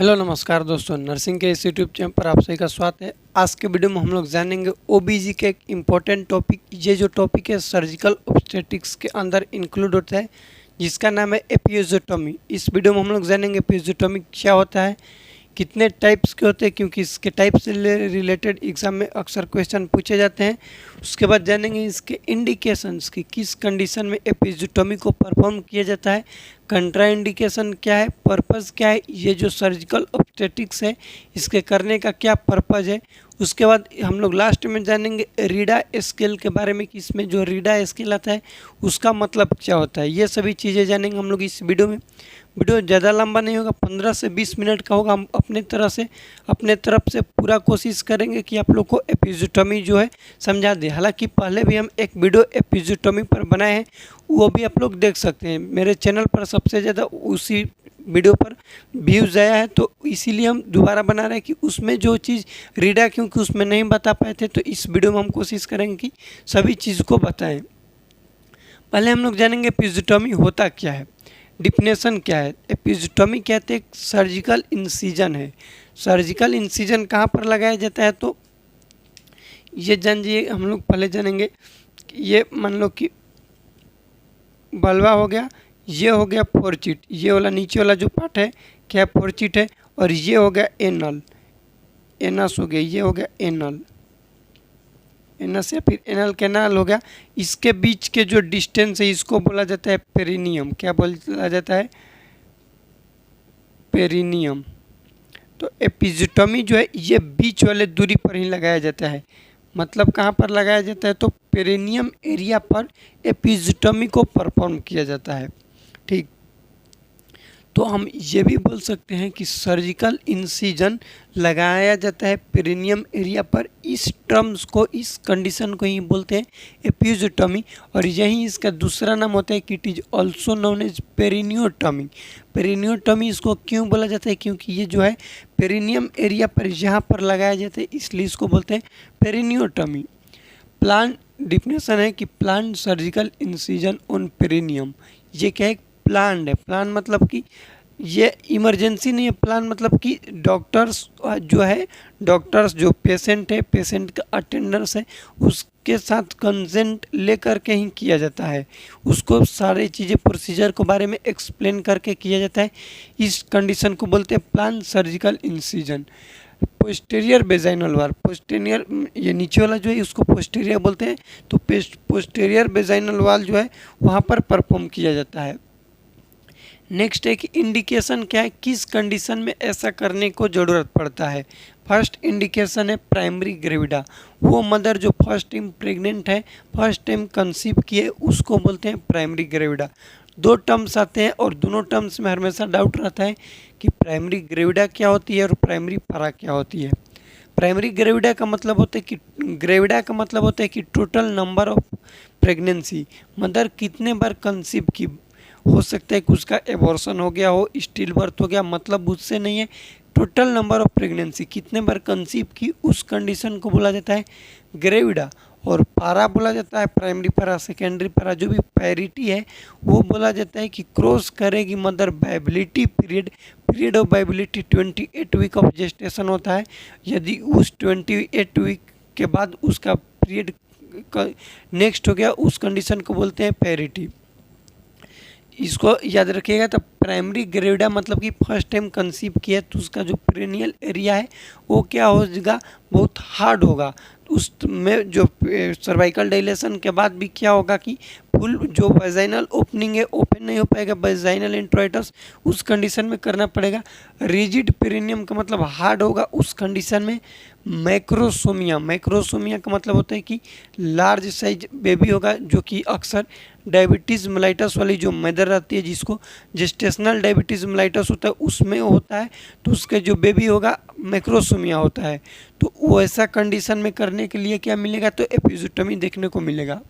Hello नमस्कार दोस्तों, nursing के इस यूट्यूब चैनल पर आप सभी का स्वागत है। आज के वीडियो में हम लोग जानेंगे ओबीजी के एक इम्पोर्टेंट टॉपिक। ये जो टॉपिक है सर्जिकल ऑब्स्टेट्रिक्स के अंदर इंक्लूड होता है, जिसका नाम है एपियोटोमी। इस वीडियो में हम लोग जानेंगे एपियोटोमी क्या होता है, कितने टाइप्स के होते हैं, क्योंकि इसके टाइप से रिलेटेड एग्जाम में अक्सर क्वेश्चन पूछे जाते हैं। उसके बाद जानेंगे इसके इंडिकेशंस की, किस कंडीशन में एपियोटोमी को परफॉर्म किया जाता है, कंट्रा इंडिकेशन क्या है, पर्पस क्या है, ये जो सर्जिकल ऑब्स्टेट्रिक्स है इसके करने का क्या पर्पज है। उसके बाद हम लोग लास्ट में जानेंगे रीडा स्केल के बारे में कि इसमें जो रीडा स्केल आता है उसका मतलब क्या होता है। ये सभी चीज़ें जानेंगे हम लोग इस वीडियो में। वीडियो ज़्यादा लंबा नहीं होगा, 15 से 20 मिनट का होगा। हम अपने तरफ से पूरा कोशिश करेंगे कि आप लोग को एपियोटोमी जो है समझा दें। हालांकि पहले भी हम एक वीडियो एपियोटोमी पर बनाए हैं, वो भी आप लोग देख सकते हैं। मेरे चैनल पर सबसे ज़्यादा उसी वीडियो पर व्यूज़ आया है, तो इसीलिए हम दोबारा बना रहे हैं कि उसमें जो चीज़ रीडा क्योंकि उसमें नहीं बता पाए थे, तो इस वीडियो में हम कोशिश करेंगे कि सभी चीज़ को बताएं। पहले हम लोग जानेंगे एपियोटोमी होता क्या है, डिफिनेशन क्या है। एपियोटोमी कहते हैं सर्जिकल इंसिजन है। सर्जिकल इंसिजन कहाँ पर लगाया जाता है, तो ये जानिए। हम लोग पहले जानेंगे ये मान लो कि बल्वा हो गया, ये हो गया फोरचिट, ये वाला नीचे वाला जो पार्ट है क्या फोरचिट है, और ये हो गया एनल, एनस हो गया, ये हो गया एनल, एनस या फिर एनल कैनाल हो गया। इसके बीच के जो डिस्टेंस है इसको बोला जाता है पेरिनियम। क्या बोला जाता है? पेरिनियम। तो एपियोटोमी जो है ये बीच वाले दूरी पर ही लगाया जाता है। मतलब कहाँ पर लगाया जाता है, तो पेरिनियम एरिया पर एपियोटोमी को परफॉर्म किया जाता है। ठीक, तो हम ये भी बोल सकते हैं कि सर्जिकल इंसिजन लगाया जाता है पेरिनियम एरिया पर। इस टर्म्स को, इस कंडीशन को ही बोलते हैं एपियोटोमी, और यही इसका दूसरा नाम होता है कि it is also known as perineotomy. Perineotomy इसको क्यों बोला जाता है, क्योंकि ये जो है पेरिनियम एरिया पर यहाँ पर लगाया जाता है, इसलिए इसको बोलते हैं पेरिनियोटोमी। प्लान डिफिनेशन है कि plan surgical incision on perineum. ये क्या है? प्लान है। प्लान मतलब कि ये इमरजेंसी नहीं है। प्लान मतलब कि डॉक्टर्स जो पेशेंट है, पेशेंट का अटेंडेंस है, उसके साथ कंसेंट लेकर के ही किया जाता है। उसको सारी चीज़ें प्रोसीजर के बारे में एक्सप्लेन करके किया जाता है। इस कंडीशन को बोलते हैं plan surgical incision. Posterior vaginal वाल, पोस्टीरियर ये नीचे वाला जो है उसको पोस्टीरियर बोलते हैं। तो पोस्टीरियर वेजाइनल वाल जो है वहाँ पर परफॉर्म किया जाता है। नेक्स्ट है कि इंडिकेशन क्या है, किस कंडीशन में ऐसा करने को ज़रूरत पड़ता है। फर्स्ट इंडिकेशन है प्राइमरी ग्रेविडा। वो मदर जो फर्स्ट टाइम प्रेग्नेंट है, फर्स्ट टाइम कंसीव किए, उसको बोलते हैं प्राइमरी ग्रेविडा। दो टर्म्स आते हैं और दोनों टर्म्स में हमेशा डाउट रहता है कि प्राइमरी ग्रेविडा क्या होती है और प्राइमरी पैरा क्या होती है। प्राइमरी ग्रेविडा का मतलब होता है कि total number of pregnancy, mother कितने बार कंसीव की। हो सकता है कि उसका एबॉर्शन हो गया हो, स्टिल बर्थ हो गया, मतलब उससे नहीं है। टोटल नंबर ऑफ प्रेगनेंसी, कितने बार कंसीव की, उस कंडीशन को बोला जाता है ग्रेविडा। और पारा बोला जाता है प्राइमरी पारा, सेकेंडरी पारा जो भी पैरिटी है वो बोला जाता है कि क्रॉस करेगी mother viability period of viability 28 week of gestation होता है। यदि उस 28 वीक के बाद उसका पीरियड नेक्स्ट हो गया, उस कंडीशन को बोलते हैं पैरिटी। इसको याद रखिएगा। तो प्राइमरी ग्रेविडा मतलब कि फर्स्ट टाइम कंसीव किया तो उसका जो पेरिनियल एरिया है वो क्या होगा, बहुत हार्ड होगा। उसमें जो सर्वाइकल डायलेशन के बाद भी क्या होगा कि फुल जो वेजाइनल ओपनिंग है ओपन नहीं हो पाएगा, वेजाइनल इंट्रोइटस उस कंडीशन में करना पड़ेगा। रिजिड पेरिनियम का मतलब हार्ड होगा, उस कंडीशन में मैक्रोसोमिया का मतलब होता है कि लार्ज साइज बेबी होगा, जो कि अक्सर डायबिटीज़ मेलाइटस वाली जो मदर रहती है, जिसको जेस्टेशनल डायबिटीज़ मेलाइटस होता है, उसमें होता है, तो उसके जो बेबी होगा मैक्रोसोमिया होता है। तो वो ऐसा कंडीशन में करने के लिए क्या मिलेगा, तो एपियोटोमी देखने को मिलेगा।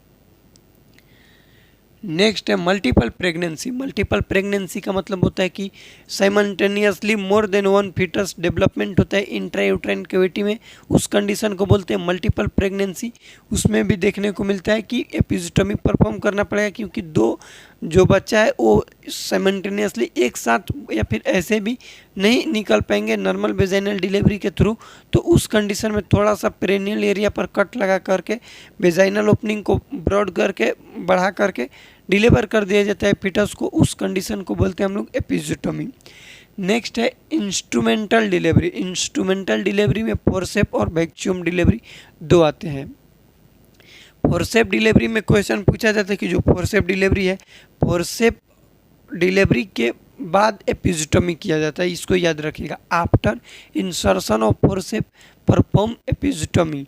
नेक्स्ट है मल्टीपल प्रेगनेंसी। मल्टीपल प्रेगनेंसी का मतलब होता है कि simultaneously more than one fetus development होता है इंट्रायूट्राइन कैविटी में, उस कंडीशन को बोलते हैं मल्टीपल प्रेगनेंसी। उसमें भी देखने को मिलता है कि एपियोटोमी परफॉर्म करना पड़ेगा, क्योंकि दो जो बच्चा है वो साइमल्टेनियसली एक साथ या फिर ऐसे भी नहीं निकल पाएंगे नॉर्मल वेजाइनल डिलीवरी के थ्रू, तो उस कंडीशन में थोड़ा सा पेरिनियल एरिया पर कट लगा करके वेजाइनल ओपनिंग को ब्रॉड करके बढ़ा करके डिलीवर कर दिया जाता है फिटस को। उस कंडीशन को बोलते हैं हम लोग एपिजियोटॉमी। नेक्स्ट है इंस्ट्रूमेंटल डिलीवरी। इंस्ट्रूमेंटल डिलीवरी में फोर्सेप और वैक्यूम डिलीवरी दो आते हैं। फोर्सेप डिलीवरी में क्वेश्चन पूछा जाता है कि जो फोर्सेप डिलीवरी है, फोर्सेप डिलीवरी के बाद एपिजियोटॉमी किया जाता है, इसको याद रखिएगा। After insertion of forcep perform episiotomy.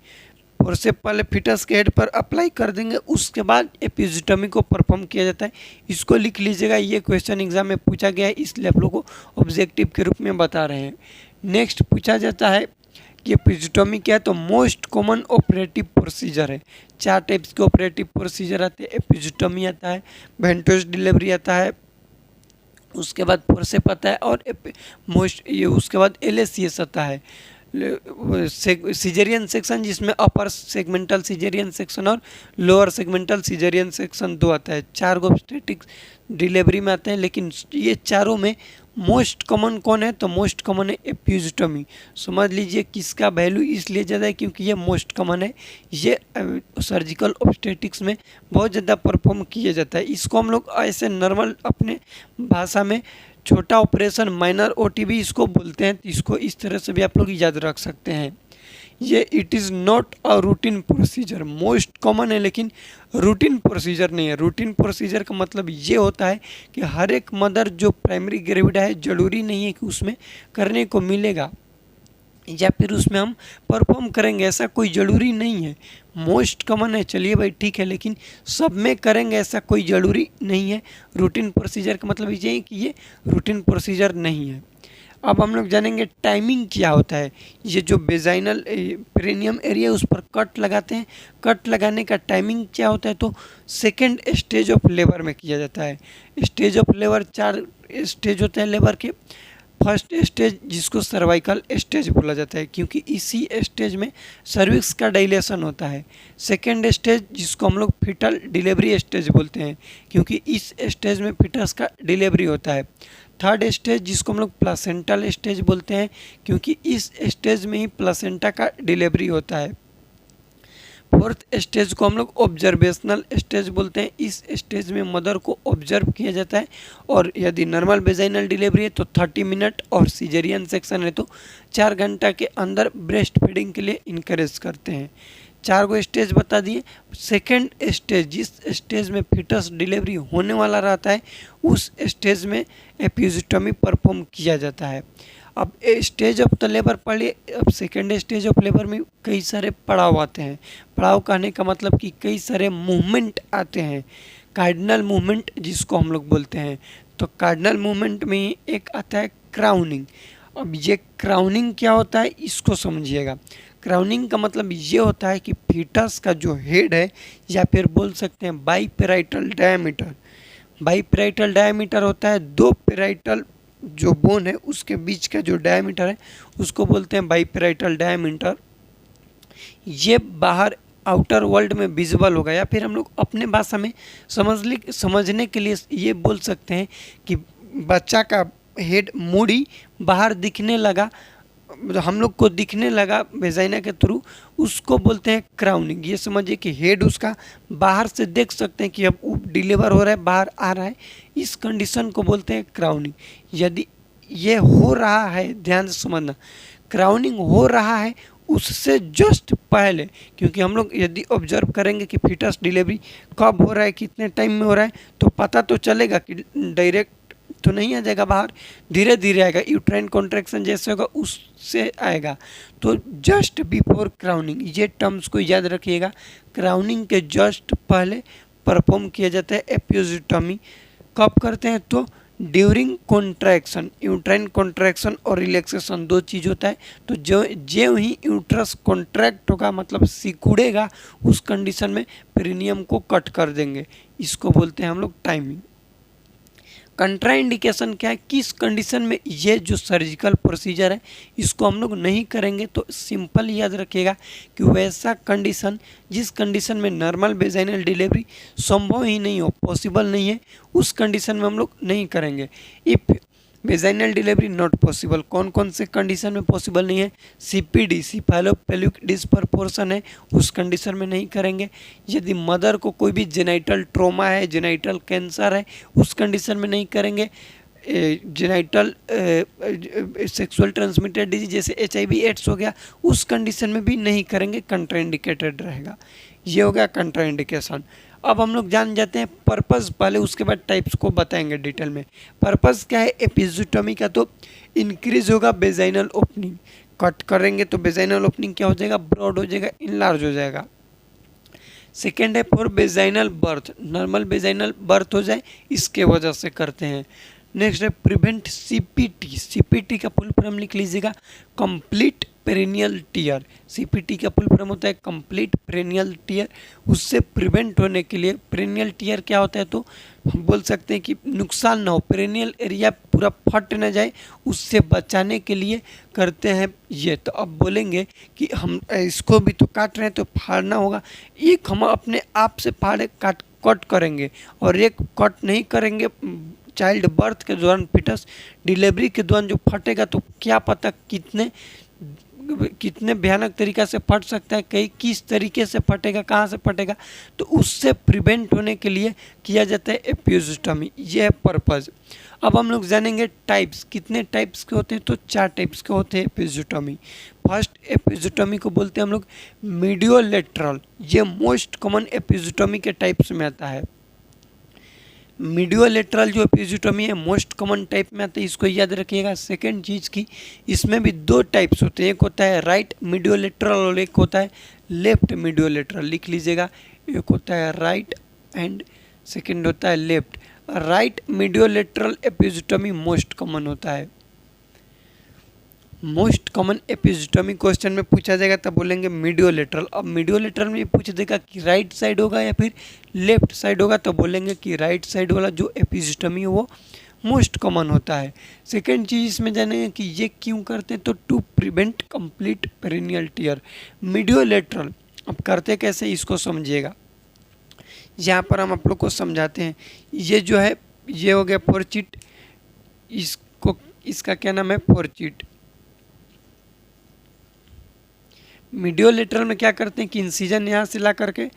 Forcep पहले फिटस के हेड पर अप्लाई कर देंगे, उसके बाद एपिजियोटॉमी को परफॉर्म किया जाता है। इसको लिख लीजिएगा, ये क्वेश्चन एग्जाम में पूछा गया है, इसलिए आप लोगों को ऑब्जेक्टिव के रूप में बता रहे हैं। नेक्स्ट पूछा जाता है कि एपिजियोटॉमी क्या है, तो मोस्ट कॉमन ऑपरेटिव प्रोसीजर है। 4 टाइप्स के ऑपरेटिव प्रोसीजर आते हैं। एपिजियोटॉमी आता है, वेंट्रोस डिलीवरी आता है, उसके बाद फोर्सेप आता है, और उसके बाद LACS आता है, सिजेरियन सेक्शन, जिसमें अपर सेगमेंटल सिजेरियन सेक्शन और लोअर सेगमेंटल सिजेरियन सेक्शन 2 आता है। 4 गो ऑब्स्टेट्रिक्स डिलीवरी में आते हैं, लेकिन ये चारों में मोस्ट कॉमन कौन है, तो मोस्ट कॉमन है एपिजियोटॉमी। समझ लीजिए किसका वैल्यू इसलिए ज़्यादा है क्योंकि ये मोस्ट कॉमन है, ये सर्जिकल ऑब्स्टेट्रिक्स में बहुत ज़्यादा परफॉर्म किया जाता है। इसको हम लोग ऐसे नॉर्मल अपने भाषा में छोटा ऑपरेशन माइनर OTB इसको बोलते हैं, तो इसको इस तरह से भी आप लोग याद रख सकते हैं। ये it is not a routine procedure, most common है लेकिन रूटीन प्रोसीजर नहीं है। रूटीन प्रोसीजर का मतलब ये होता है कि हर एक मदर जो प्राइमरी ग्रेविडा है, जरूरी नहीं है कि उसमें करने को मिलेगा या फिर उसमें हम परफॉर्म करेंगे, ऐसा कोई ज़रूरी नहीं है। मोस्ट कॉमन है, चलिए भाई ठीक है, लेकिन सब में करेंगे ऐसा कोई ज़रूरी नहीं है। रूटीन प्रोसीजर का मतलब ये है कि ये रूटीन प्रोसीजर नहीं है। अब हम लोग जानेंगे टाइमिंग क्या होता है। ये जो वेजाइनल पेरिनियम एरिया उस पर कट लगाते हैं, कट लगाने का टाइमिंग क्या होता है, तो सेकेंड स्टेज ऑफ लेबर में किया जाता है। स्टेज ऑफ लेबर 4 स्टेज होते हैं लेबर के। फर्स्ट स्टेज जिसको सर्वाइकल स्टेज बोला जाता है क्योंकि इसी स्टेज में सर्विक्स का डायलेशन होता है। सेकेंड स्टेज जिसको हम लोग फीटल डिलीवरी स्टेज बोलते हैं क्योंकि इस स्टेज में फिटस का डिलीवरी होता है। थर्ड स्टेज जिसको हम लोग प्लासेंटल स्टेज बोलते हैं क्योंकि इस स्टेज में ही प्लासेंटा का डिलीवरी होता है। फोर्थ स्टेज को हम लोग ऑब्जर्वेशनल स्टेज बोलते हैं। इस स्टेज में मदर को ऑब्जर्व किया जाता है और यदि नॉर्मल वेजाइनल डिलीवरी है तो 30 मिनट और सीजरियन सेक्शन है तो 4 घंटा के अंदर ब्रेस्ट फीडिंग के लिए इनकरेज करते हैं। 4 गो स्टेज बता दिए। सेकेंड स्टेज जिस स्टेज में फिटस डिलीवरी होने वाला रहता है उस स्टेज में एपिजियोटॉमी परफॉर्म किया जाता है। अब स्टेज ऑफ द लेबर पढ़िए। अब सेकेंड स्टेज ऑफ लेबर में कई सारे पड़ाव आते हैं। पड़ाव कहने का मतलब कि कई सारे मूवमेंट आते हैं, कार्डिनल मूवमेंट जिसको हम लोग बोलते हैं। तो कार्डिनल मूवमेंट में एक आता है क्राउनिंग। अब ये क्राउनिंग क्या होता है इसको समझिएगा। क्राउनिंग का मतलब ये होता है कि फीटस का जो हेड है या फिर बोल सकते हैं बाईपेराइटल डायमीटर। बाईपेराइटल डायमीटर होता है 2 पेराइटल जो बोन है उसके बीच का जो डायमीटर है उसको बोलते हैं बाईपेराइटल डायमीटर। ये बाहर आउटर वर्ल्ड में विजिबल होगा या फिर हम लोग अपने भाषा में समझने के लिए ये बोल सकते हैं कि बच्चा का हेड मूडी बाहर दिखने लगा, हम लोग को दिखने लगा वेजाइना के थ्रू, उसको बोलते हैं क्राउनिंग। ये समझिए कि हेड उसका बाहर से देख सकते हैं कि अब डिलीवर हो रहा है, बाहर आ रहा है, इस कंडीशन को बोलते हैं क्राउनिंग। यदि ये हो रहा है, ध्यान से समझना, क्राउनिंग हो रहा है उससे जस्ट पहले, क्योंकि हम लोग यदि ऑब्जर्व करेंगे कि फिटस डिलीवरी कब हो रहा है, कितने टाइम में हो रहा है, तो पता तो चलेगा कि डायरेक्ट तो नहीं आ जाएगा बाहर, धीरे धीरे आएगा, यूट्राइन कॉन्ट्रैक्शन जैसे होगा उससे आएगा। तो जस्ट बिफोर क्राउनिंग, ये टर्म्स को याद रखिएगा। क्राउनिंग के जस्ट पहले परफॉर्म किया जाता है एपिजियोटॉमी। कब करते हैं तो ड्यूरिंग कॉन्ट्रैक्शन, यूट्राइन कॉन्ट्रैक्शन और रिलैक्सेशन 2 चीज़ होता है। तो जो ही यूट्रस कॉन्ट्रैक्ट होगा मतलब सिकुड़ेगा, उस कंडीशन में पेरिनियम को कट कर देंगे, इसको बोलते हैं हम लोग टाइमिंग। कंट्राइंडिकेशन क्या है, किस कंडीशन में ये जो सर्जिकल प्रोसीजर है इसको हम लोग नहीं करेंगे। तो सिंपल याद रखिएगा कि वैसा कंडीशन जिस कंडीशन में नॉर्मल वेजाइनल डिलीवरी संभव ही नहीं हो, पॉसिबल नहीं है, उस कंडीशन में हम लोग नहीं करेंगे। If vaginal delivery not possible, कौन कौन से कंडीशन में पॉसिबल नहीं है, सीपीडी सीफालोपेल्विक डिस्प्रपोर्शन है, उस कंडीशन में नहीं करेंगे। यदि मदर को कोई भी जेनाइटल ट्रोमा है, जेनाइटल कैंसर है, उस कंडीशन में नहीं करेंगे। जेनाइटल सेक्सुअल ट्रांसमिटेड डिजीज जैसे HIV एड्स हो गया, उस कंडीशन में भी नहीं करेंगे, कंट्राइंडिकेटेड रहेगा। ये हो गया कंट्राइंडिकेशन। अब हम लोग जान जाते हैं पर्पस पहले, उसके बाद टाइप्स को बताएंगे डिटेल में। पर्पस क्या है एपिज़ोटोमी का, तो इंक्रीज होगा वेजाइनल ओपनिंग, कट करेंगे तो वेजाइनल ओपनिंग क्या हो जाएगा, ब्रॉड हो जाएगा, इनलार्ज हो जाएगा। सेकेंड है for vaginal birth, normal vaginal birth हो जाए, इसके वजह से करते हैं। नेक्स्ट है प्रिवेंट CPT, CPT का फुल फॉर्म लिख लीजिएगा, कंप्लीट पेरिनियल टीयर। CPT का फुल फॉर्म होता है कंप्लीट पेरिनियल टीयर। उससे प्रिवेंट होने के लिए, पेरिनियल टीयर क्या होता है तो हम बोल सकते हैं कि नुकसान ना हो, पेरिनियल एरिया पूरा फट ना जाए, उससे बचाने के लिए करते हैं ये। तो अब बोलेंगे कि हम इसको भी तो काट रहे हैं तो फाड़ना होगा, एक हम अपने आप से फाड़े कट करेंगे और एक कट नहीं करेंगे। चाइल्ड बर्थ के दौरान, फिटस डिलीवरी के दौरान जो फटेगा तो क्या पता कितने भयानक तरीक़ा से फट सकता है, कहीं किस तरीके से फटेगा, कहाँ से फटेगा, तो उससे प्रिवेंट होने के लिए किया जाता है एपिज़ोटोमी। ये है पर्पज़। अब हम लोग जानेंगे टाइप्स, कितने टाइप्स के होते हैं तो 4 टाइप्स के होते हैं एपिज़ोटोमी। फर्स्ट एपिज़ोटोमी को बोलते हैं हम लोग मीडियोलेटरल, ये मोस्ट कॉमन एपिज़ोटोमी के टाइप्स में आता है। मीडियोलेटरल जो एपिज़ोटोमी है मोस्ट कॉमन टाइप में आता है, इसको याद रखिएगा। सेकेंड चीज़ की, इसमें भी 2 टाइप्स होते हैं, एक होता है राइट मीडियोलेटरल और एक होता है लेफ्ट मीडियोलेटरल, लिख लीजिएगा। एक होता है राइट एंड सेकेंड होता है left. Right mediolateral episiotomy most common होता है। मोस्ट कॉमन एपिज़ोटोमी क्वेश्चन में पूछा जाएगा तब बोलेंगे मीडियोलेटरल। अब मीडियोलेटरल में पूछ देगा कि राइट साइड होगा या फिर लेफ्ट साइड होगा, तो बोलेंगे कि राइट साइड वाला जो एपिज़ोटोमी है वो मोस्ट कॉमन होता है। सेकेंड चीज़ इसमें जानेंगे कि ये क्यों करते हैं, तो to prevent complete perineal tear. Mediolateral अब करते कैसे इसको समझिएगा, यहाँ पर हम आप लोग को समझाते हैं। ये जो है ये हो गया फोर्चिट, इसका क्या नाम है फोर्चिट। मीडियोलेटरल में क्या करते हैं कि इंसिजन यहाँ से ला करके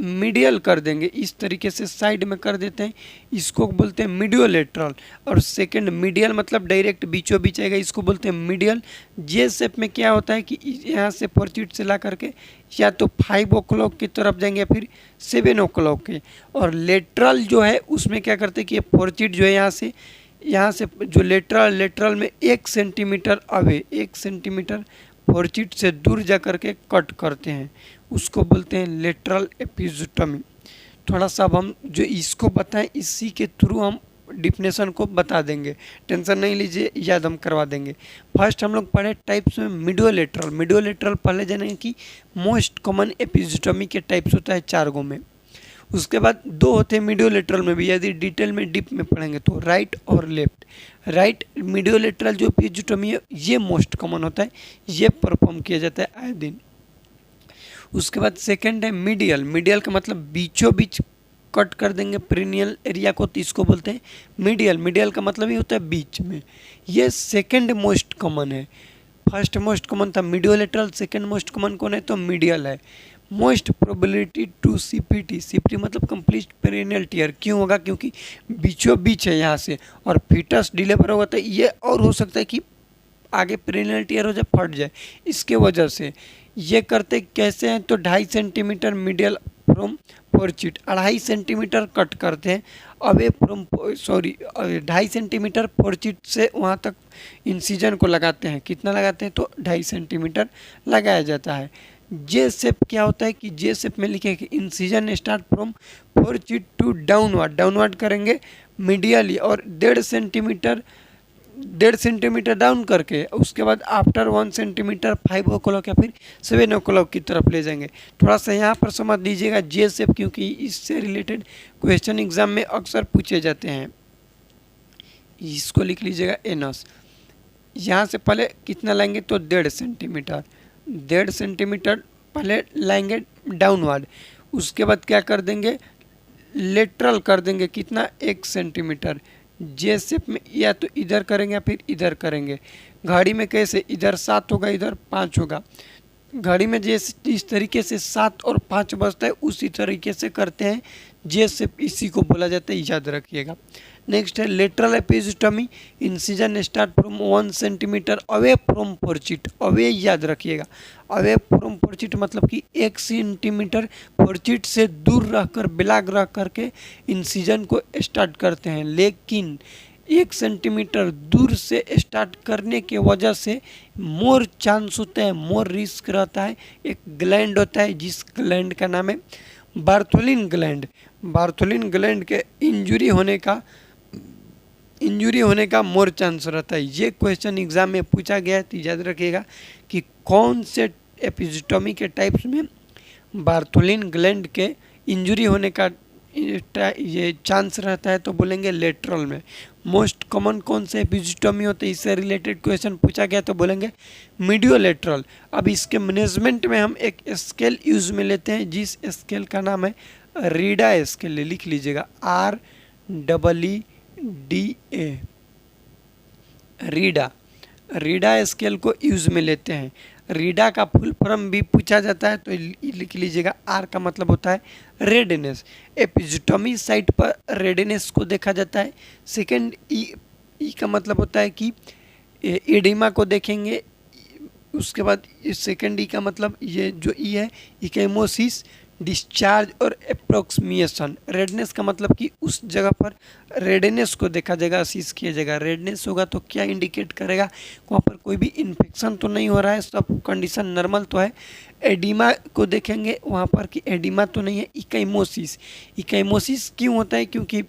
मीडियल कर देंगे, इस तरीके से साइड में कर देते हैं, इसको बोलते हैं मीडियोलेटरल। और सेकंड मीडियल मतलब डायरेक्ट बीचों बीच आएगा, इसको बोलते हैं मीडियल। जे शेप में क्या होता है कि यहाँ से फोर्चिट से ला करके या तो 5 o'clock की तरफ जाएंगे या फिर 7 o'clock के। और लेटरल जो है उसमें क्या करते हैं कि ये फोर्चिट जो है यहाँ से जो लेटरल में 1 सेंटीमीटर अवे, 1 सेंटीमीटर फोर्चिट से दूर जा कर के कट करते हैं, उसको बोलते हैं लेटरल एपिज़ोटोमी। थोड़ा सा अब हम जो इसको बताएं इसी के थ्रू हम डिफिनेशन को बता देंगे, टेंशन नहीं लीजिए, याद हम करवा देंगे। फर्स्ट हम लोग पढ़े टाइप्स में मीडियोलेटरल। मीडियोलेटरल पहले जानेंगे कि मोस्ट कॉमन एपिज़ोटोमी के टाइप्स होता है 4 गो में। उसके बाद 2 होते हैं मीडियोलेटरल में भी, यदि डिटेल में डीप में पढ़ेंगे तो राइट और लेफ्ट। राइट मीडियोलेटरल जो एपिज़ोटोमी है ये मोस्ट कॉमन होता है, ये परफॉर्म किया जाता है आए दिन। उसके बाद सेकंड है मीडियल। मीडियल का मतलब बीचों बीच कट कर देंगे पेरिनियल एरिया को, तो इसको बोलते हैं मीडियल। मीडियल का मतलब ही होता है बीच में। ये सेकंड मोस्ट कॉमन है, फर्स्ट मोस्ट कॉमन था मीडियोलेटरल, सेकंड मोस्ट कॉमन कौन है तो मीडियल है। Most probability to CPT, CPT मतलब कंप्लीट पेरिनियल टीयर। क्यों होगा, क्योंकि बीचों बीच है यहाँ से और फीटस डिलीवर होगा तो ये और हो सकता है कि आगे पेरिनियल टीयर हो जाए, फट जाए, इसके वजह से ये करते कैसे हैं तो 2.5 centimetre medial from fourchette, 2.5 centimetre cut करते हैं अवे फ्रॉम 2.5 सेंटीमीटर फोर्चिट से वहाँ तक इंसिजन को लगाते हैं। कितना लगाते हैं तो 2.5 सेंटीमीटर लगाया जाता है। जे शेप क्या होता है कि जे शेप में लिखे कि incision start from fourchette to downward करेंगे मीडियली और 1.5 सेंटीमीटर डाउन करके उसके बाद आफ्टर 1 सेंटीमीटर 5 o'clock या फिर 7 o'clock की तरफ ले जाएंगे। थोड़ा सा यहाँ पर समझ लीजिएगा जे शेप, क्योंकि इससे रिलेटेड क्वेश्चन एग्जाम में अक्सर पूछे जाते हैं। इसको लिख लीजिएगा एनस। यहाँ से पहले कितना लाएंगे तो 1.5 सेंटीमीटर, 1.5 सेंटीमीटर पहले लाएंगे डाउनवर्ड। उसके बाद क्या कर देंगे, लेटरल कर देंगे कितना 1 सेंटीमीटर। जे शेप में या तो इधर करेंगे या फिर इधर करेंगे। घड़ी में कैसे, इधर 7 होगा इधर 5 होगा। घड़ी में जैसे इस तरीके से 7 और 5 बजता है उसी तरीके से करते हैं जे शेप, इसी को बोला जाता है, याद रखिएगा। नेक्स्ट है lateral episiotomy. Incision start from 1 centimetre away from fourchette. Away याद रखिएगा, अवे फ्रॉम पोर्चिट मतलब कि 1 सेंटीमीटर पोर्चिट से दूर रहकर, बिलाग रह करके इंसिजन को स्टार्ट करते हैं। लेकिन 1 सेंटीमीटर दूर से स्टार्ट करने के वजह से मोर चांस होता है, मोर रिस्क रहता है। एक ग्लैंड होता है जिस ग्लैंड का नाम है बार्थोलिन ग्लैंड। बार्थोलिन ग्लैंड के इंजुरी होने का मोर चांस रहता है। ये क्वेश्चन एग्जाम में पूछा गया है, तो याद रखिएगा कि कौन से एपिजियोटॉमी के टाइप्स में बार्थोलिन ग्लैंड के इंजुरी होने का ये चांस रहता है, तो बोलेंगे लेटरल में। मोस्ट कॉमन कौन से एपिजियोटॉमी होते हैं, इससे रिलेटेड क्वेश्चन पूछा गया तो बोलेंगे मीडियोलेटरल। अब इसके मैनेजमेंट में हम एक स्केल यूज में लेते हैं जिस स्केल का नाम है रीडा स्केल। लिख लीजिएगा REEDA, रीडा। रीडा स्केल को यूज में लेते हैं। रीडा का फुल फॉर्म भी पूछा जाता है तो लिख लीजिएगा। R का मतलब होता है रेडनेस। एपिजियोटॉमी साइट पर रेडनेस को देखा जाता है। सेकंड ई का मतलब होता है कि एडिमा को देखेंगे। उसके बाद सेकंड ई का मतलब ये जो ई है इकेमोसिस, डिस्चार्ज और अप्रोक्सीमेशन। रेडनेस का मतलब कि उस जगह पर रेडनेस को देखा जाएगा, असीस किया जाएगा। रेडनेस होगा तो क्या इंडिकेट करेगा, वहाँ पर कोई भी इन्फेक्शन तो नहीं हो रहा है, सब कंडीशन नॉर्मल तो है। एडिमा को देखेंगे वहाँ पर कि एडिमा तो नहीं है। इकेमोसिस, इकेमोसिस क्यों होता है, क्योंकि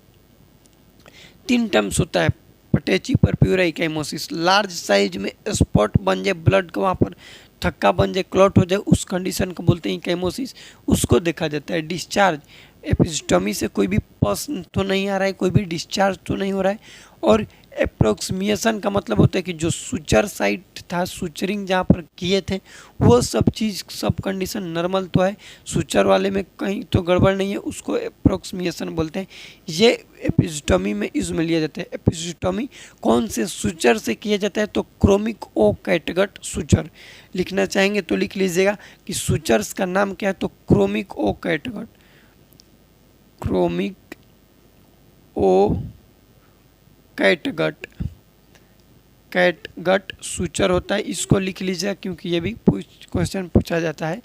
3 टर्म्स होता है पटेची परप्यूरा इकेमोसिस। लार्ज साइज में स्पॉट बन जाए, ब्लड का वहाँ पर थक्का बन जाए, क्लॉट हो जाए, उस कंडीशन को बोलते हैं इकेमोसिस, उसको देखा जाता है। डिस्चार्ज, एपिजियोटॉमी से कोई भी पस तो नहीं आ रहा है, कोई भी डिस्चार्ज तो नहीं हो रहा है। और अप्रोक्सीमेशन का मतलब होता है कि जो सुचर साइट था, सुचरिंग जहाँ पर किए थे, वो सब चीज़, सब कंडीशन नॉर्मल तो है, सुचर वाले में कहीं तो गड़बड़ नहीं है, उसको अप्रोक्सीमेशन बोलते हैं। ये एपिजियोटॉमी में यूज में लिया जाता है। एपिजियोटॉमी कौन से सुचर से किया जाता है, तो क्रोमिक ओ कैटगट सुचर। लिखना चाहेंगे तो लिख लीजिएगा कि सुचर्स का नाम क्या है, तो क्रोमिक ओ कैटगट, क्रोमिक ओ कैटगट सुचर होता है। इसको लिख लीजिएगा क्योंकि ये भी क्वेश्चन पूछा जाता है।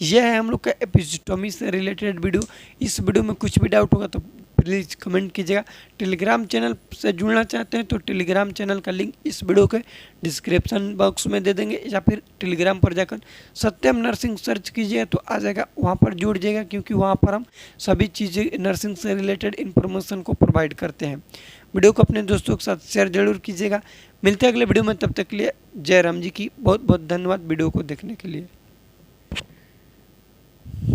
यह है हम लोग का एपिजियोटॉमी से रिलेटेड वीडियो। इस वीडियो में कुछ भी डाउट होगा तो प्लीज़ कमेंट कीजिएगा। टेलीग्राम चैनल से जुड़ना चाहते हैं तो टेलीग्राम चैनल का लिंक इस वीडियो के डिस्क्रिप्शन बॉक्स में दे देंगे, या फिर टेलीग्राम पर जाकर सत्यम नर्सिंग सर्च कीजिएगा तो आ जाएगा, वहाँ पर जुड़ जाइएगा, क्योंकि वहाँ पर हम सभी चीज़ें नर्सिंग से रिलेटेड इन्फॉर्मेशन को प्रोवाइड करते हैं। वीडियो को अपने दोस्तों के साथ शेयर जरूर कीजिएगा। मिलते हैं अगले वीडियो में, तब तक के लिए जय राम जी की बहुत बहुत धन्यवाद वीडियो को देखने के लिए।